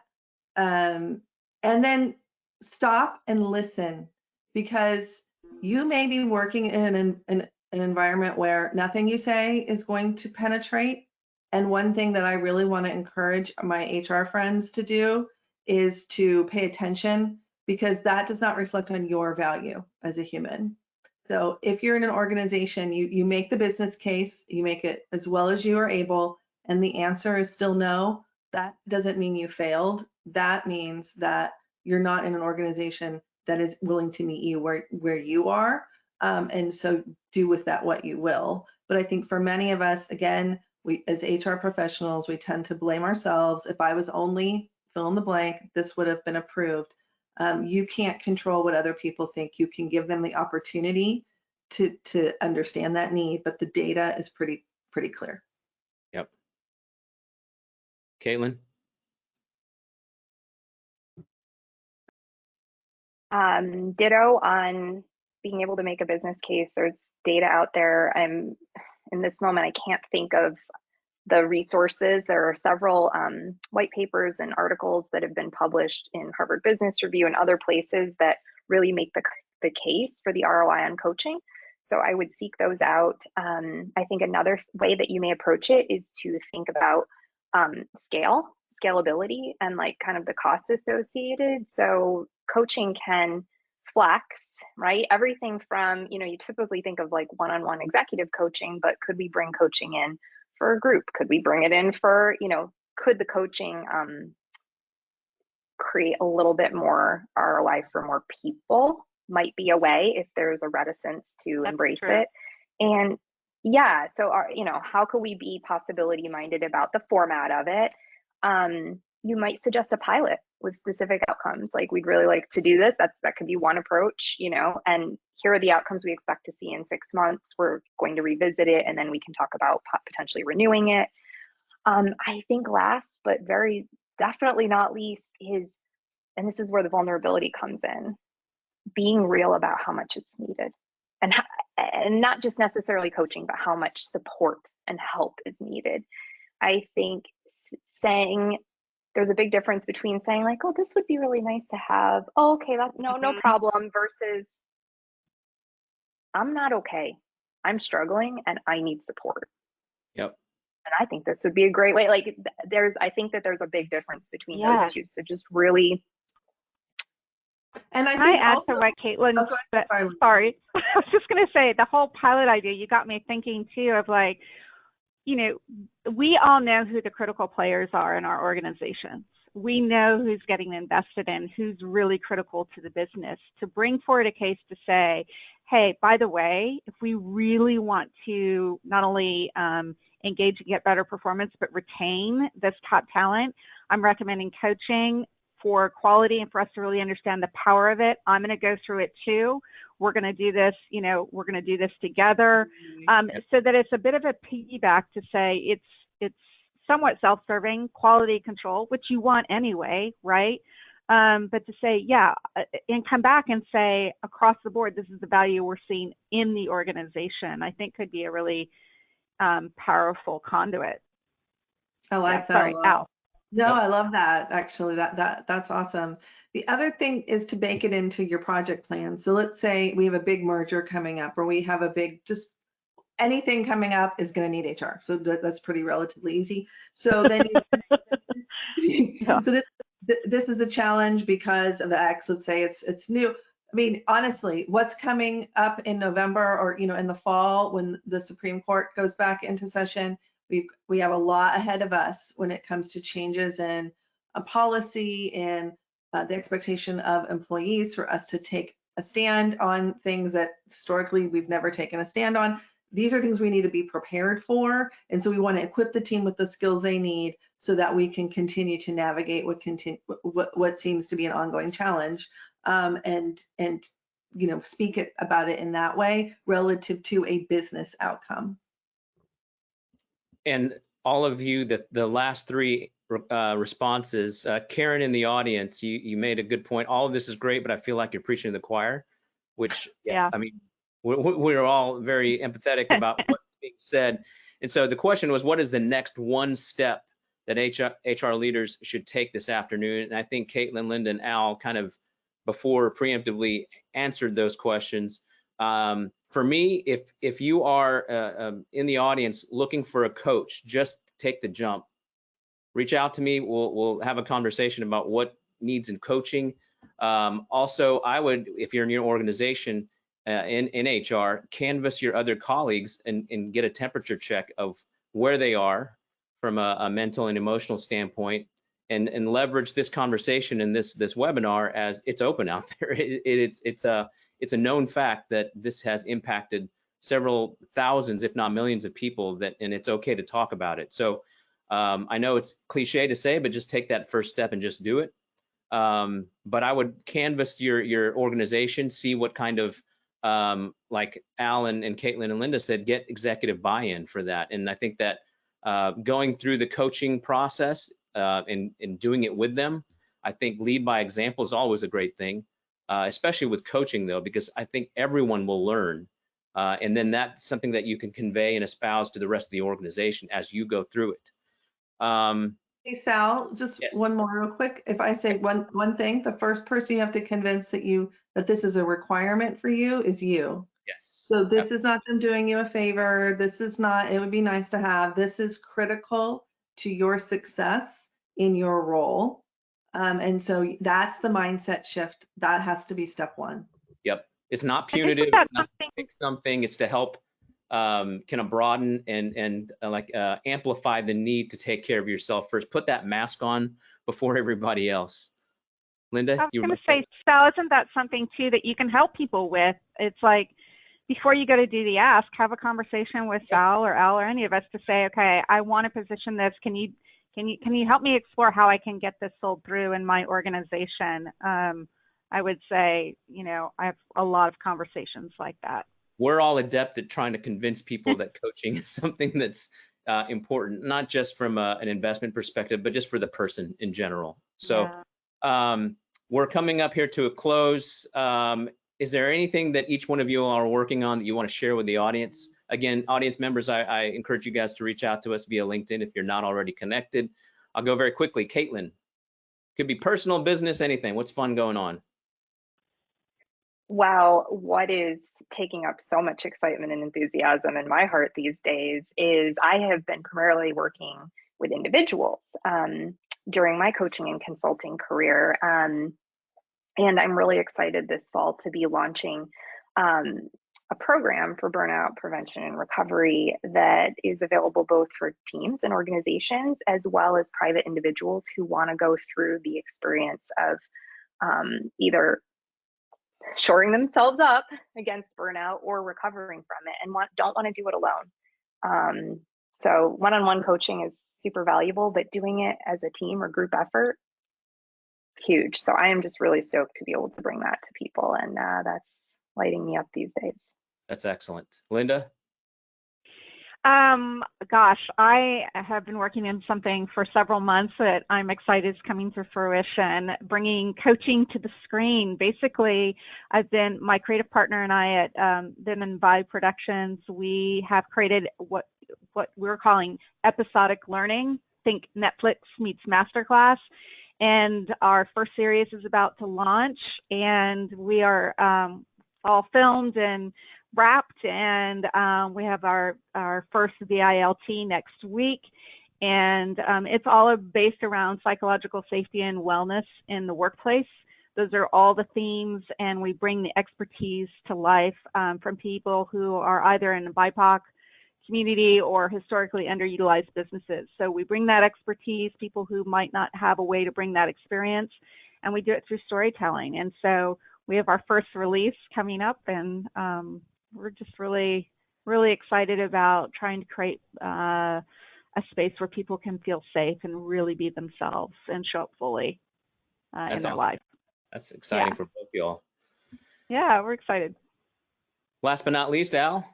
and then stop and listen, because you may be working in an environment where nothing you say is going to penetrate. And one thing that I really want to encourage my HR friends to do is to pay attention, because that does not reflect on your value as a human. So if you're in an organization, you make the business case, you make it as well as you are able, and the answer is still no, that doesn't mean you failed. That means that you're not in an organization that is willing to meet you where you are. And so do with that what you will. But I think for many of us, again, we as HR professionals, we tend to blame ourselves. If I was only fill in the blank, this would have been approved. You can't control what other people think. You can give them the opportunity to understand that need, but the data is pretty clear. Yep. Caitlin? Ditto on being able to make a business case. There's data out there. In this moment, I can't think of the resources. There are several white papers and articles that have been published in Harvard Business Review and other places that really make the case for the ROI on coaching. So I would seek those out. I think another way that you may approach it is to think about scalability, and like kind of the cost associated. So coaching can flex, right? Everything from, you typically think of like one-on-one executive coaching, but could we bring coaching in for a group? Could we bring it in for, could the coaching create a little bit more ROI for more people? Might be a way if there's a reticence to embrace it. And yeah, so how could we be possibility minded about the format of it? You might suggest a pilot with specific outcomes. Like, we'd really like to do this. That could be one approach, and here are the outcomes we expect to see in 6 months. We're going to revisit it, and then we can talk about potentially renewing it. I think last, but very definitely not least, is, and this is where the vulnerability comes in, being real about how much it's needed, and not just necessarily coaching, but how much support and help is needed. I think saying, there's a big difference between saying like, oh, this would be really nice to have. Oh, okay, no problem, versus I'm not okay. I'm struggling and I need support. Yep. And I think this would be a great way. Like I think that there's a big difference between those two. So just really. And I Can think I add also, to what Caitlin oh, go ahead. said? Sorry. I was just going to say the whole pilot idea, you got me thinking too of like, you know, we all know who the critical players are in our organizations. We know who's getting invested in, who's really critical to the business, to bring forward a case to say, hey, by the way, if we really want to not only engage and get better performance, but retain this top talent, I'm recommending coaching for quality and for us to really understand the power of it. I'm going to go through it too. We're going to do this, you know, we're going to do this together, so that it's a bit of a piggyback to say it's somewhat self-serving, quality control, which you want anyway, right? But to say, yeah, and come back and say across the board, this is the value we're seeing in the organization, I think could be a really powerful conduit. I like that sorry, a lot. Al. No, I love that. Actually, that's awesome. The other thing is to bake it into your project plan. So let's say we have a big merger coming up, or we have a big, just anything coming up is going to need HR. So that's pretty relatively easy. So then Yeah. so this is a challenge because of X. Let's say it's new. I mean, honestly, what's coming up in November or, you know, in the fall when the Supreme Court goes back into session, we have a lot ahead of us when it comes to changes in a policy and the expectation of employees for us to take a stand on things that historically we've never taken a stand on. These are things we need to be prepared for. And so we want to equip the team with the skills they need so that we can continue to navigate what seems to be an ongoing challenge, and you know, speak about it in that way relative to a business outcome. And all of you, the last three responses, Karen in the audience, you made a good point. All of this is great, but I feel like you're preaching to the choir, which, Yeah. I mean, we're all very empathetic about what's being said. And so the question was, what is the next one step that HR leaders should take this afternoon? And I think Caitlin, Linda, and Al kind of before preemptively answered those questions. For me, if you are in the audience looking for a coach, just take the jump. Reach out to me. We'll have a conversation about what needs in coaching. Also, I would, if you're in your organization in HR, canvass your other colleagues and get a temperature check of where they are from a mental and emotional standpoint, and leverage this conversation in this webinar as it's open out there. It's a known fact that this has impacted several thousands, if not millions of people, and it's okay to talk about it. So I know it's cliche to say, but just take that first step and just do it. But I would canvass your organization, see what kind of, like Al and Caitlin and Linda said, get executive buy-in for that. And I think that going through the coaching process and doing it with them, I think lead by example is always a great thing. Especially with coaching though, because I think everyone will learn. And then that's something that you can convey and espouse to the rest of the organization as you go through it. Hey, Sal, just Yes. one more real quick. If I say one thing, the first person you have to convince that this is a requirement for you is you. Yes. So this is not them doing you a favor. This is not, it would be nice to have. This is critical to your success in your role. And so that's the mindset shift. That has to be step one. Yep. It's not punitive. It's not to fix something. It's to help kind of broaden and amplify the need to take care of yourself first. Put that mask on before everybody else. Linda, I was going to say, Sal, isn't that something too that you can help people with? It's like before you go to do the ask, have a conversation with Sal or Al or any of us to say, okay, I want to position this. Can you help me explore how I can get this sold through in my organization? I would say, you know, I have a lot of conversations like that. We're all adept at trying to convince people that coaching is something that's important, not just from an investment perspective, but just for the person in general. So we're coming up here to a close. Is there anything that each one of you are working on that you want to share with the audience? Again, audience members, I encourage you guys to reach out to us via LinkedIn if you're not already connected. I'll go very quickly. Caitlin, could be personal, business, anything. What's fun going on? Well, what is taking up so much excitement and enthusiasm in my heart these days is I have been primarily working with individuals during my coaching and consulting career. And I'm really excited this fall to be launching a program for burnout prevention and recovery that is available both for teams and organizations, as well as private individuals who want to go through the experience of either shoring themselves up against burnout or recovering from it and don't want to do it alone. So one-on-one coaching is super valuable, but doing it as a team or group effort, huge. So I am just really stoked to be able to bring that to people, and that's lighting me up these days. That's excellent. Linda? Gosh, I have been working in something for several months that I'm excited is coming to fruition, bringing coaching to the screen. Basically, my creative partner and I at Them and Vibe Productions, we have created what we're calling episodic learning. Think Netflix meets Masterclass. And our first series is about to launch, and we are all filmed and wrapped, and we have our first VILT next week, and it's all based around psychological safety and wellness in the workplace. Those are all the themes, and we bring the expertise to life from people who are either in the BIPOC community or historically underutilized businesses. So we bring that expertise, people who might not have a way to bring that experience, and we do it through storytelling. And so we have our first release coming up, and we're just really, really excited about trying to create a space where people can feel safe and really be themselves and show up fully in their life. That's exciting for both y'all. Yeah, we're excited. Last but not least, Al?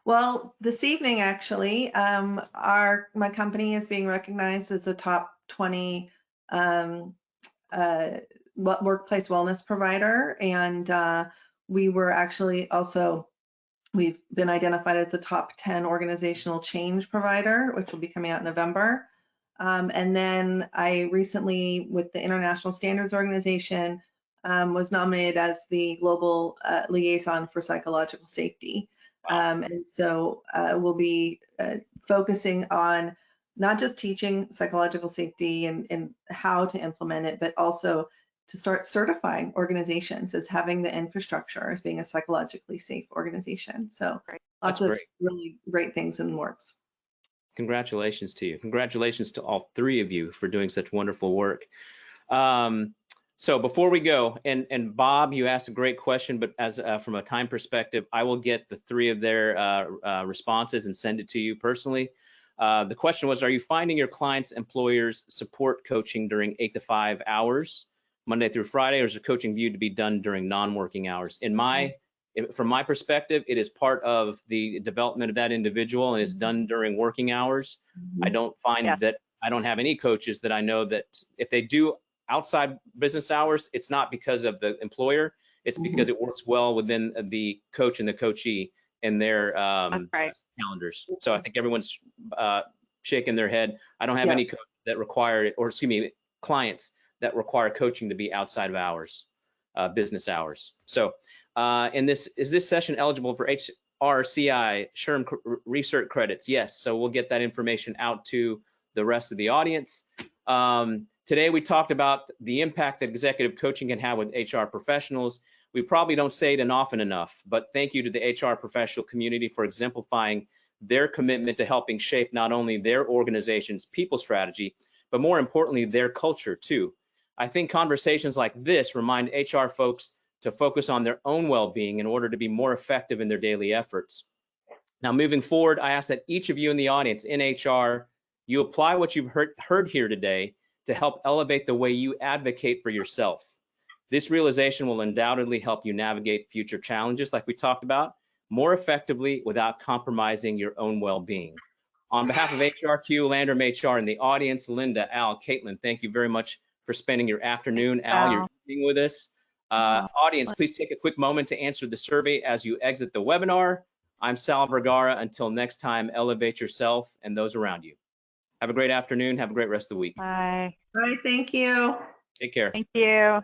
Well, this evening, actually, my company is being recognized as a top 20 workplace wellness provider, and we were actually we've been identified as the top 10 organizational change provider, which will be coming out in November. And then I recently, with the International Standards Organization, was nominated as the global liaison for psychological safety. And so we'll be focusing on not just teaching psychological safety and how to implement it, but also to start certifying organizations as having the infrastructure as being a psychologically safe organization. So lots of really great things in the works. Congratulations to you. Congratulations to all three of you for doing such wonderful work. So before we go, and Bob, you asked a great question, but as from a time perspective, I will get the three of their responses and send it to you personally. The question was, are you finding your clients' employers support coaching during 8 to 5 hours, Monday through Friday, or is the coaching viewed to be done during non-working hours? From my perspective, it is part of the development of that individual and is done during working hours. I don't find that I don't have any coaches that I know that if they do outside business hours, it's not because of the employer, it's because it works well within the coach and the coachee and their calendars. So I think everyone's shaking their head. I don't have any coaches that require it, or excuse me, clients that require coaching to be outside of hours, business hours. So is this session eligible for HRCI SHRM research credits? Yes, so we'll get that information out to the rest of the audience. Today we talked about the impact that executive coaching can have with HR professionals. We probably don't say it often enough, but thank you to the HR professional community for exemplifying their commitment to helping shape not only their organization's people strategy, but more importantly, their culture too. I think conversations like this remind HR folks to focus on their own well-being in order to be more effective in their daily efforts. Now, moving forward, I ask that each of you in the audience in HR, you apply what you've heard here today to help elevate the way you advocate for yourself. This realization will undoubtedly help you navigate future challenges like we talked about more effectively without compromising your own well-being. On behalf of HRQ, Landrum HR, and the audience, Linda, Al, Caitlin, thank you very much for spending your afternoon. Al, you're being with us. Audience, please take a quick moment to answer the survey as you exit the webinar. I'm Sal Vergara. Until next time, elevate yourself and those around you. Have a great afternoon. Have a great rest of the week. Bye. Bye. Thank you. Take care. Thank you.